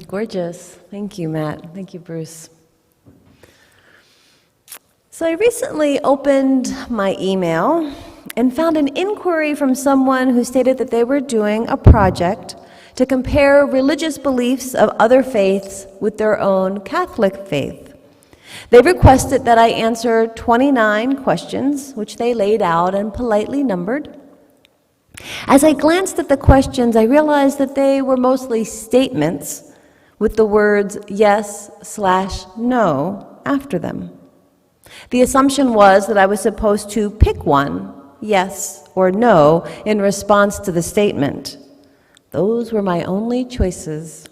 Gorgeous. Thank you, Matt. Thank you, Bruce. So I recently opened my email and found an inquiry from someone who stated that they were doing a project to compare religious beliefs of other faiths with their own Catholic faith. They requested that I answer 29 questions, which they laid out and politely numbered. As I glanced at the questions, I realized that they were mostly statements with the words yes/no after them. The assumption was that I was supposed to pick one, yes or no, in response to the statement. Those were my only choices.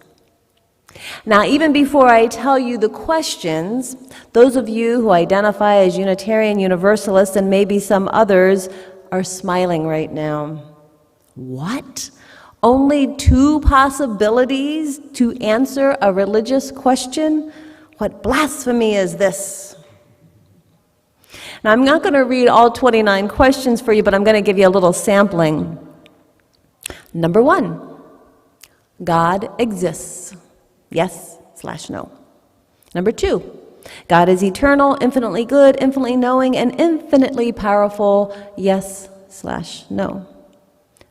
Now, even before I tell you the questions, those of you who identify as Unitarian Universalists and maybe some others are smiling right now. What? Only 2 possibilities to answer a religious question? What blasphemy is this? Now, I'm not going to read all 29 questions for you, but I'm going to give you a little sampling. Number 1, God exists. Yes/no. Number 2, God is eternal, infinitely good, infinitely knowing, and infinitely powerful. Yes/no.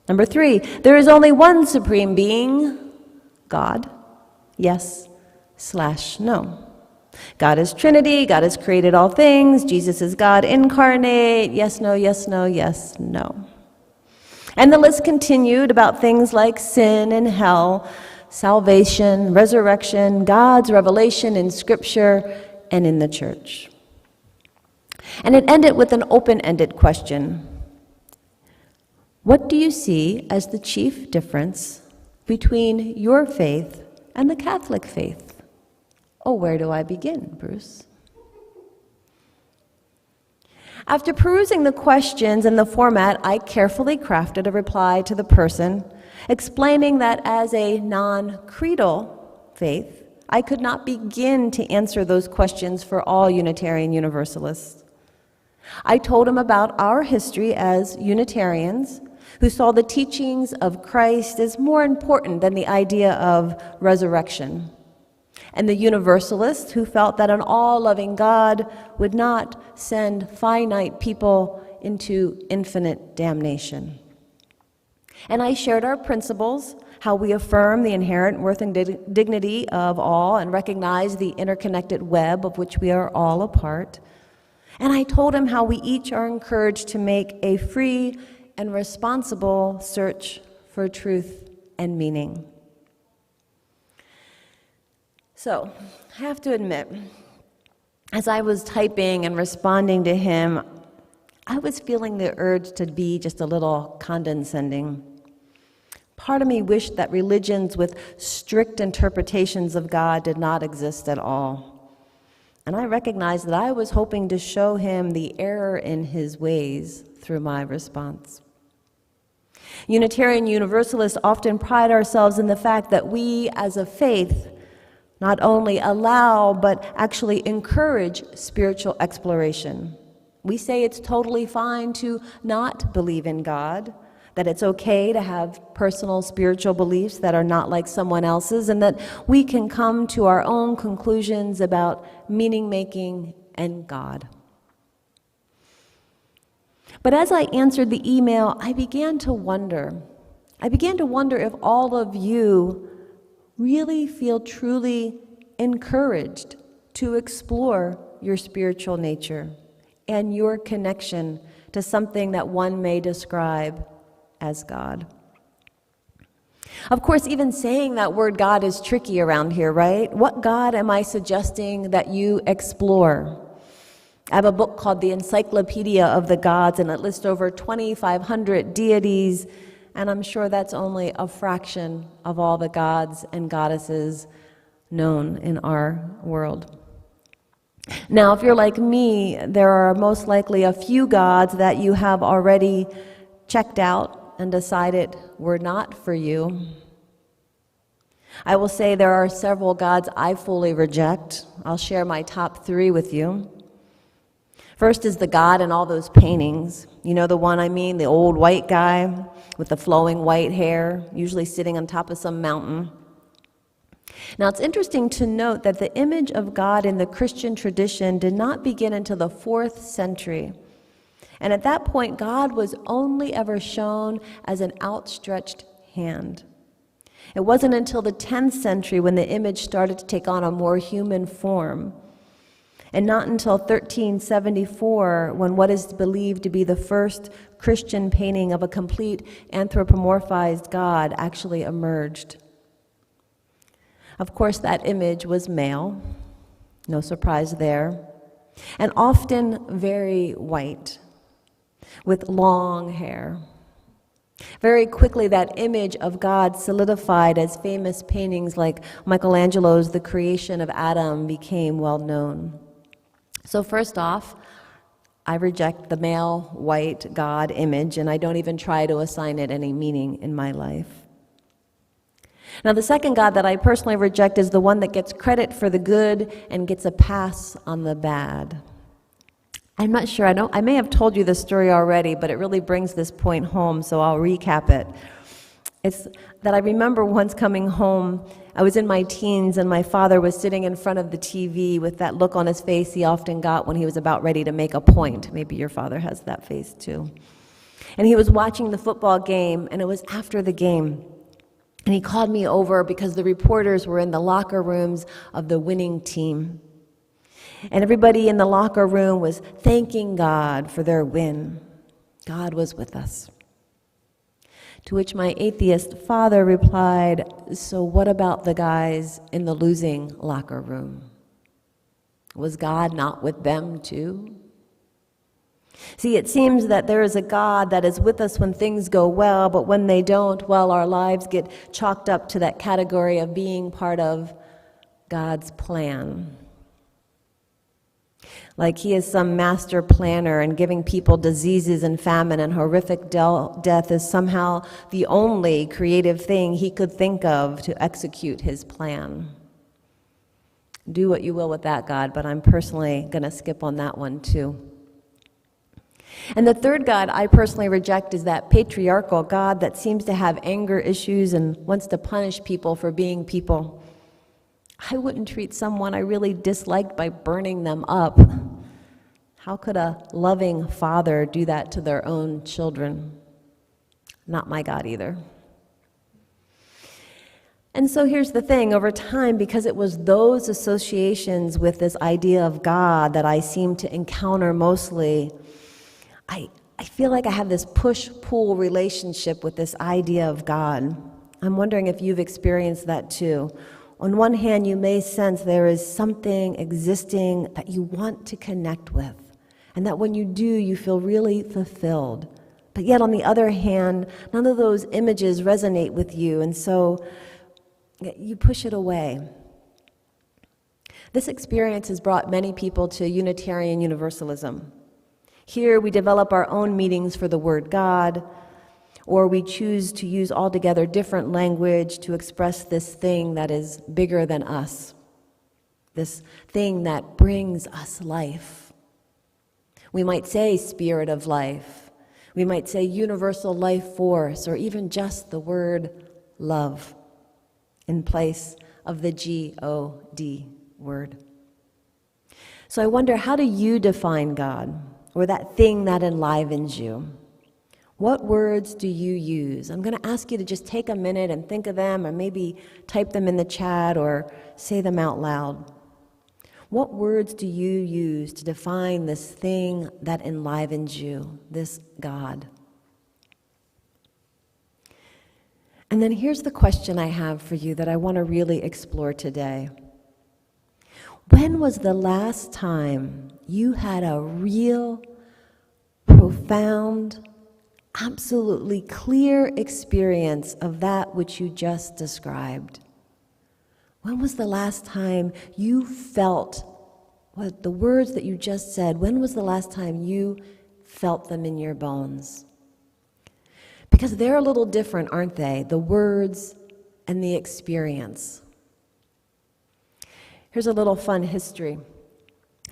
Number 3, there is only one supreme being, God. Yes/no. God is Trinity, God has created all things, Jesus is God incarnate. Yes, no, yes, no, yes, no. And the list continued about things like sin and hell, salvation, resurrection, God's revelation in Scripture and in the church. And it ended with an open-ended question. What do you see as the chief difference between your faith and the Catholic faith? Oh, where do I begin, Bruce? After perusing the questions and the format, I carefully crafted a reply to the person, explaining that as a non-creedal faith, I could not begin to answer those questions for all Unitarian Universalists. I told him about our history as Unitarians who saw the teachings of Christ as more important than the idea of resurrection, and the Universalists who felt that an all-loving God would not send finite people into infinite damnation. And I shared our principles, how we affirm the inherent worth and dignity of all and recognize the interconnected web of which we are all a part. And I told him how we each are encouraged to make a free and responsible search for truth and meaning. So, I have to admit, as I was typing and responding to him, I was feeling the urge to be just a little condescending. Part of me wished that religions with strict interpretations of God did not exist at all. And I recognized that I was hoping to show him the error in his ways through my response. Unitarian Universalists often pride ourselves in the fact that we, as a faith, not only allow but actually encourage spiritual exploration. We say it's totally fine to not believe in God, that it's okay to have personal spiritual beliefs that are not like someone else's, and that we can come to our own conclusions about meaning-making and God. But as I answered the email, I began to wonder if all of you really feel truly encouraged to explore your spiritual nature and your connection to something that one may describe as God. Of course, even saying that word God is tricky around here, right? What God am I suggesting that you explore? I have a book called The Encyclopedia of the Gods, and it lists over 2,500 deities, and I'm sure that's only a fraction of all the gods and goddesses known in our world. Now, if you're like me, there are most likely a few gods that you have already checked out and decided were not for you. I will say there are several gods I fully reject. I'll share my top 3 with you. First is the God in all those paintings. You know the one I mean, the old white guy with the flowing white hair, usually sitting on top of some mountain. Now, it's interesting to note that the image of God in the Christian tradition did not begin until the 4th century. And at that point, God was only ever shown as an outstretched hand. It wasn't until the 10th century when the image started to take on a more human form. And not until 1374, when what is believed to be the first Christian painting of a complete anthropomorphized God actually emerged. Of course, that image was male, no surprise there, and often very white, with long hair. Very quickly, that image of God solidified as famous paintings like Michelangelo's The Creation of Adam became well known. So first off, I reject the male, white God image, and I don't even try to assign it any meaning in my life. Now, the second God that I personally reject is the one that gets credit for the good and gets a pass on the bad. I'm not sure, I may have told you this story already, but it really brings this point home, so I'll recap it. It's that I remember once coming home, I was in my teens, and my father was sitting in front of the TV with that look on his face he often got when he was about ready to make a point. Maybe your father has that face too. And he was watching the football game, and it was after the game. And he called me over because the reporters were in the locker rooms of the winning team. And everybody in the locker room was thanking God for their win. God was with us. To which my atheist father replied, "So what about the guys in the losing locker room? Was God not with them too?" See, it seems that there is a God that is with us when things go well, but when they don't, well, our lives get chalked up to that category of being part of God's plan. Like he is some master planner, and giving people diseases and famine and horrific death is somehow the only creative thing he could think of to execute his plan. Do what you will with that, God, but I'm personally going to skip on that one too. And the third God I personally reject is that patriarchal God that seems to have anger issues and wants to punish people for being people. I wouldn't treat someone I really disliked by burning them up. How could a loving father do that to their own children? Not my God either. And so here's the thing, over time, because it was those associations with this idea of God that I seem to encounter mostly, I feel like I have this push-pull relationship with this idea of God. I'm wondering if you've experienced that too. On one hand, you may sense there is something existing that you want to connect with, and that when you do, you feel really fulfilled. But yet, on the other hand, none of those images resonate with you, and so you push it away. This experience has brought many people to Unitarian Universalism. Here, we develop our own meanings for the word God, or we choose to use altogether different language to express this thing that is bigger than us, this thing that brings us life. We might say spirit of life. We might say universal life force, or even just the word love in place of the G-O-D word. So I wonder, how do you define God, or that thing that enlivens you? What words do you use? I'm going to ask you to just take a minute and think of them, or maybe type them in the chat or say them out loud. What words do you use to define this thing that enlivens you, this God? And then here's the question I have for you that I want to really explore today. When was the last time you had a real, profound, absolutely clear experience of that which you just described? When was the last time you felt what the words that you just said? When was the last time you felt them in your bones? Because they're a little different, aren't they? The words and the experience. Here's a little fun history.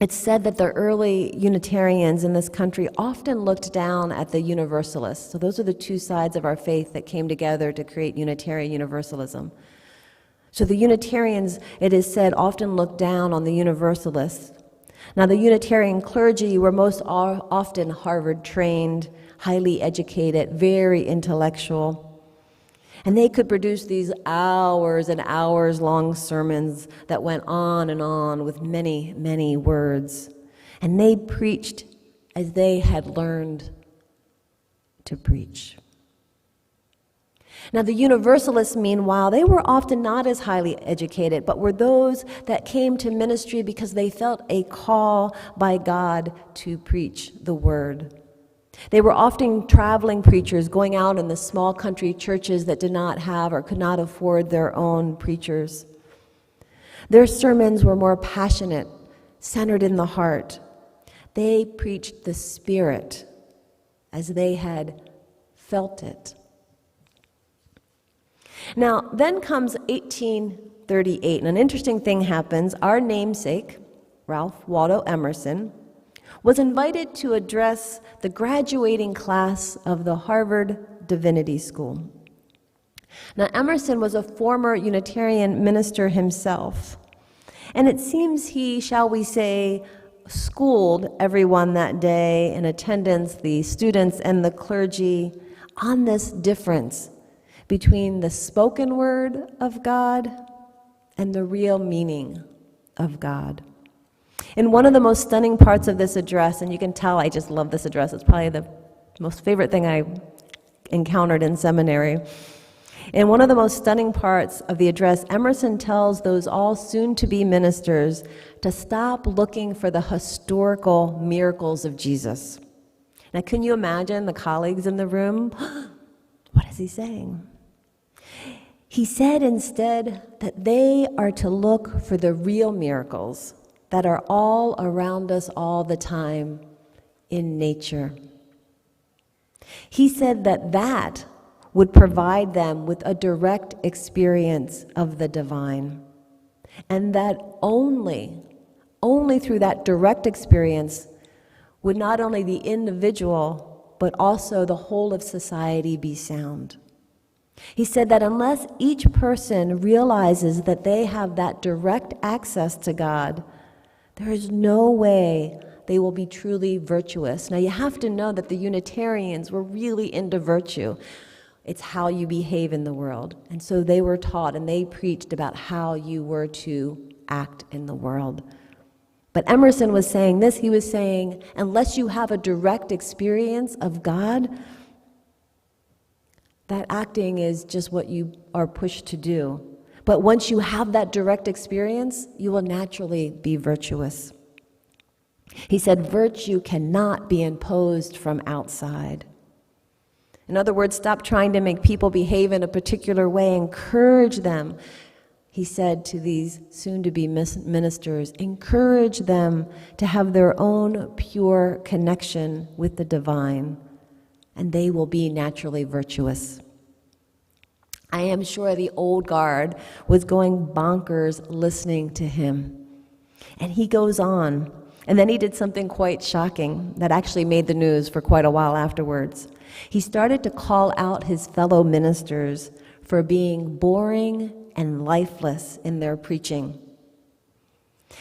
It's said that the early Unitarians in this country often looked down at the Universalists. So those are the two sides of our faith that came together to create Unitarian Universalism. So the Unitarians, it is said, often look down on the Universalists. Now, the Unitarian clergy were most often Harvard-trained, highly educated, very intellectual. And they could produce these hours and hours long sermons that went on with many, many words. And they preached as they had learned to preach. Now, the Universalists, meanwhile, they were often not as highly educated, but were those that came to ministry because they felt a call by God to preach the word. They were often traveling preachers going out in the small country churches that did not have or could not afford their own preachers. Their sermons were more passionate, centered in the heart. They preached the Spirit as they had felt it. Now, then comes 1838, and an interesting thing happens. Our namesake, Ralph Waldo Emerson, was invited to address the graduating class of the Harvard Divinity School. Now, Emerson was a former Unitarian minister himself, and it seems he, shall we say, schooled everyone that day in attendance, the students and the clergy, on this difference between the spoken word of God and the real meaning of God. In one of the most stunning parts of this address, and you can tell I just love this address, it's probably the most favorite thing I encountered in seminary. In one of the most stunning parts of the address, Emerson tells those all soon-to-be ministers to stop looking for the historical miracles of Jesus. Now, can you imagine the colleagues in the room? What is he saying? He said instead that they are to look for the real miracles that are all around us all the time in nature. He said that would provide them with a direct experience of the divine, and that only through that direct experience would not only the individual, but also the whole of society be sound. He said that unless each person realizes that they have that direct access to God, there is no way they will be truly virtuous. Now, you have to know that the Unitarians were really into virtue. It's how you behave in the world. And so they were taught and they preached about how you were to act in the world. But Emerson was saying this. He was saying, unless you have a direct experience of God, that acting is just what you are pushed to do. But once you have that direct experience, you will naturally be virtuous. He said, virtue cannot be imposed from outside. In other words, stop trying to make people behave in a particular way. Encourage them, he said to these soon-to-be ministers, encourage them to have their own pure connection with the divine, and they will be naturally virtuous. I am sure the old guard was going bonkers listening to him. And he goes on, and then he did something quite shocking that actually made the news for quite a while afterwards. He started to call out his fellow ministers for being boring and lifeless in their preaching.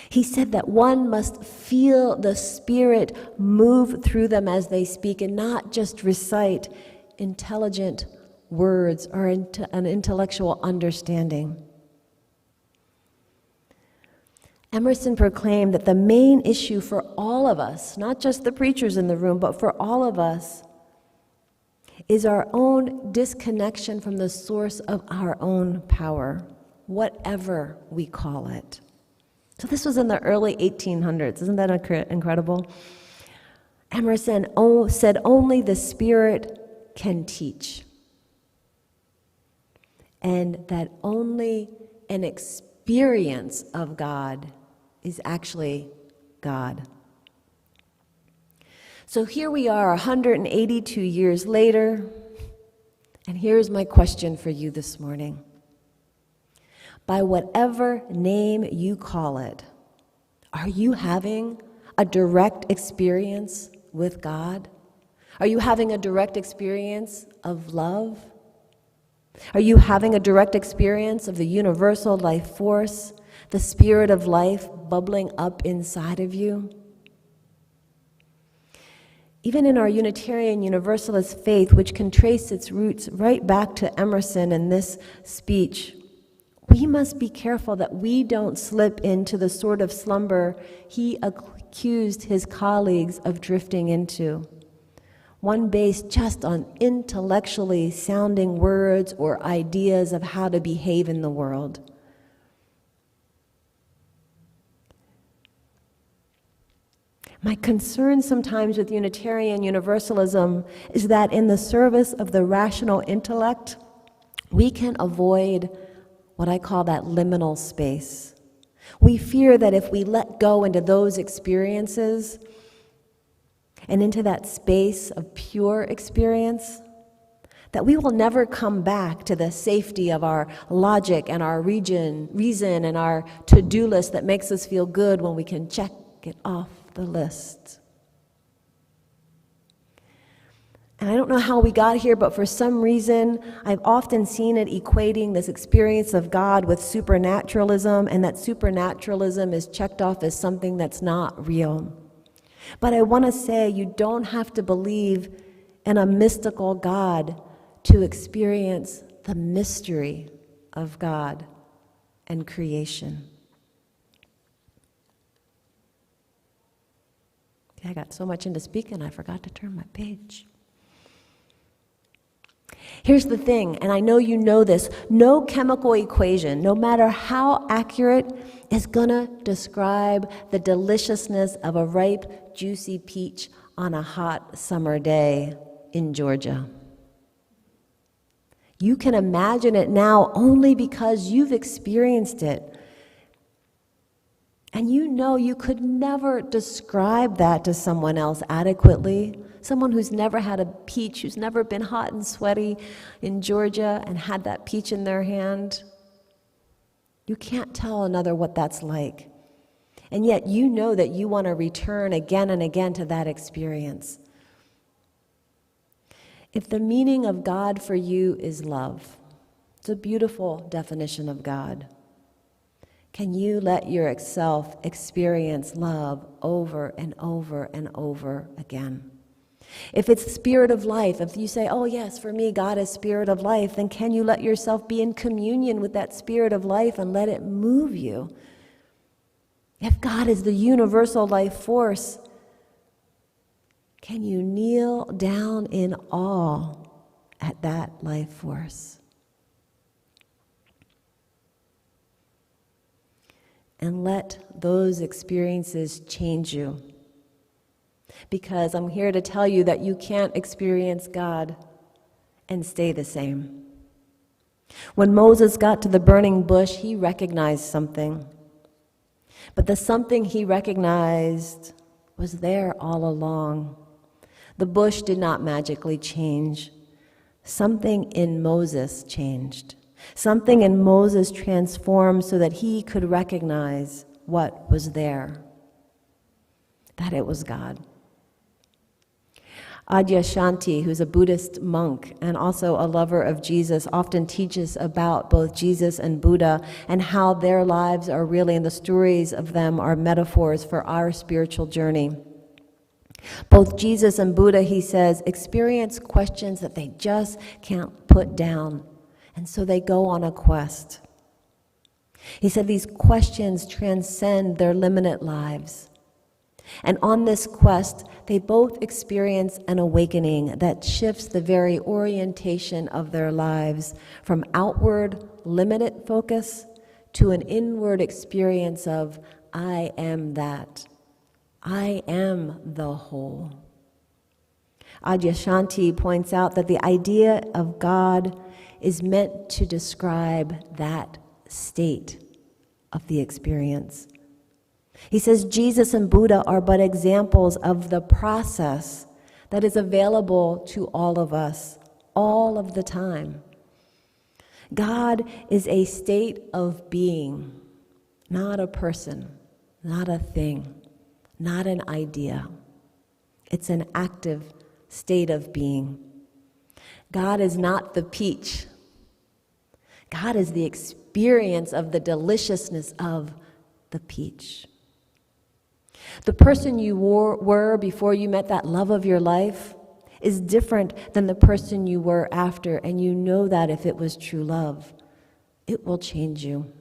He said that one must feel the Spirit move through them as they speak and not just recite intelligent words or an intellectual understanding. Emerson proclaimed that the main issue for all of us, not just the preachers in the room, but for all of us, is our own disconnection from the source of our own power, whatever we call it. So this was in the early 1800s. Isn't that incredible? Emerson said only the Spirit can teach, and that only an experience of God is actually God. So here we are 182 years later, and here's my question for you this morning. By whatever name you call it, are you having a direct experience with God? Are you having a direct experience of love? Are you having a direct experience of the universal life force, the spirit of life bubbling up inside of you? Even in our Unitarian Universalist faith, which can trace its roots right back to Emerson in this speech, we must be careful that we don't slip into the sort of slumber he accused his colleagues of drifting into. One based just on intellectually sounding words or ideas of how to behave in the world. My concern sometimes with Unitarian Universalism is that in the service of the rational intellect, we can avoid what I call that liminal space. We fear that if we let go into those experiences and into that space of pure experience, that we will never come back to the safety of our logic and our reason and our to-do list that makes us feel good when we can check it off the list. And I don't know how we got here, but for some reason, I've often seen it equating this experience of God with supernaturalism, and that supernaturalism is checked off as something that's not real. But I want to say you don't have to believe in a mystical God to experience the mystery of God and creation. I got so much into speaking, I forgot to turn my page. Here's the thing, and I know you know this, no chemical equation, no matter how accurate, is gonna describe the deliciousness of a ripe, juicy peach on a hot summer day in Georgia. You can imagine it now only because you've experienced it. And you know you could never describe that to someone else adequately. Someone who's never had a peach, who's never been hot and sweaty in Georgia and had that peach in their hand. You can't tell another what that's like. And yet you know that you want to return again and again to that experience. If the meaning of God for you is love, it's a beautiful definition of God. Can you let yourself experience love over and over and over again? If it's the spirit of life, if you say, oh yes, for me, God is spirit of life, then can you let yourself be in communion with that spirit of life and let it move you? If God is the universal life force, can you kneel down in awe at that life force? And let those experiences change you. Because I'm here to tell you that you can't experience God and stay the same. When Moses got to the burning bush, he recognized something. But the something he recognized was there all along. The bush did not magically change. Something in Moses changed. Something in Moses transformed so that he could recognize what was there, that it was God. Adyashanti, who's a Buddhist monk and also a lover of Jesus, often teaches about both Jesus and Buddha and how their lives are really, and the stories of them are metaphors for our spiritual journey. Both Jesus and Buddha, he says, experience questions that they just can't put down. And so they go on a quest. He said these questions transcend their limited lives. And on this quest, they both experience an awakening that shifts the very orientation of their lives from outward, limited focus to an inward experience of, I am that. I am the whole. Adyashanti points out that the idea of God is meant to describe that state of the experience. He says Jesus and Buddha are but examples of the process that is available to all of us, all of the time. God is a state of being, not a person, not a thing, not an idea. It's an active state of being. God is not the peach God is the experience of the deliciousness of the peach. The person you were before you met that love of your life is different than the person you were after, and you know that if it was true love, it will change you.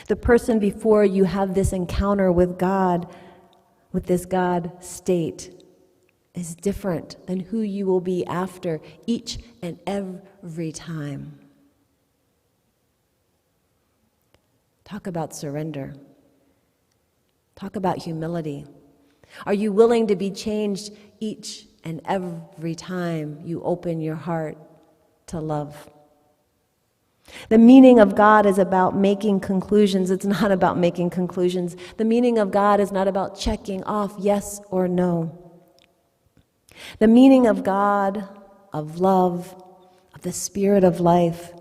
The person before you have this encounter with God, with this God state, is different than who you will be after each and every time. Talk about surrender. Talk about humility. Are you willing to be changed each and every time you open your heart to love? The meaning of God is about making conclusions. It's not about making conclusions. The meaning of God is not about checking off yes or no. The meaning of God, of love, of the spirit of life,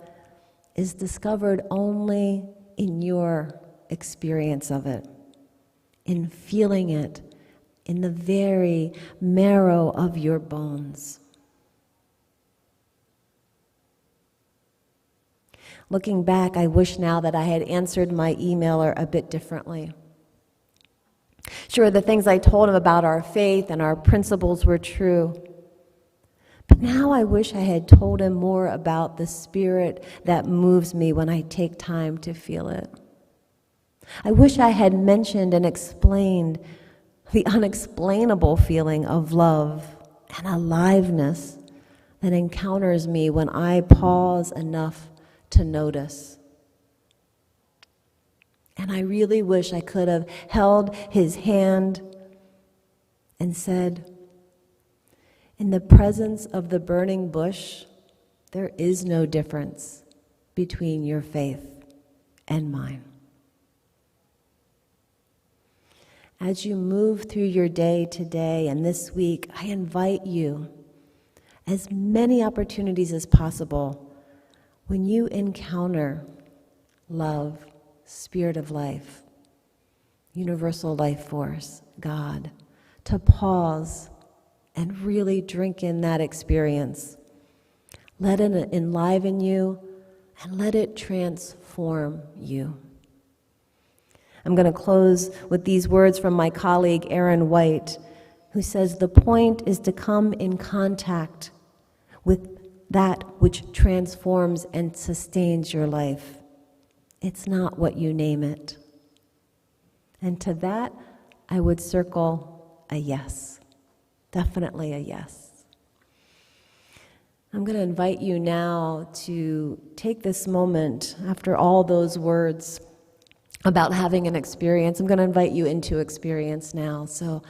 is discovered only in your experience of it, in feeling it, in the very marrow of your bones. Looking back, I wish now that I had answered my emailer a bit differently. Sure, the things I told him about our faith and our principles were true. But now I wish I had told him more about the spirit that moves me when I take time to feel it. I wish I had mentioned and explained the unexplainable feeling of love and aliveness that encounters me when I pause enough to notice. And I really wish I could have held his hand and said, in the presence of the burning bush, there is no difference between your faith and mine. As you move through your day today and this week, I invite you, as many opportunities as possible, when you encounter love, spirit of life, universal life force, God, to pause and really drink in that experience. Let it enliven you and let it transform you. I'm going to close with these words from my colleague Aaron White, who says, the point is to come in contact with that which transforms and sustains your life. It's not what you name it. And to that, I would circle a yes. Definitely a yes. I'm going to invite you now to take this moment after all those words about having an experience. I'm going to invite you into experience now. So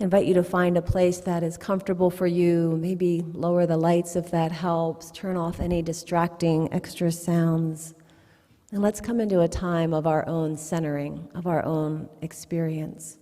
I invite you to find a place that is comfortable for you. Maybe lower the lights if that helps. Turn off any distracting extra sounds. And let's come into a time of our own centering, of our own experience.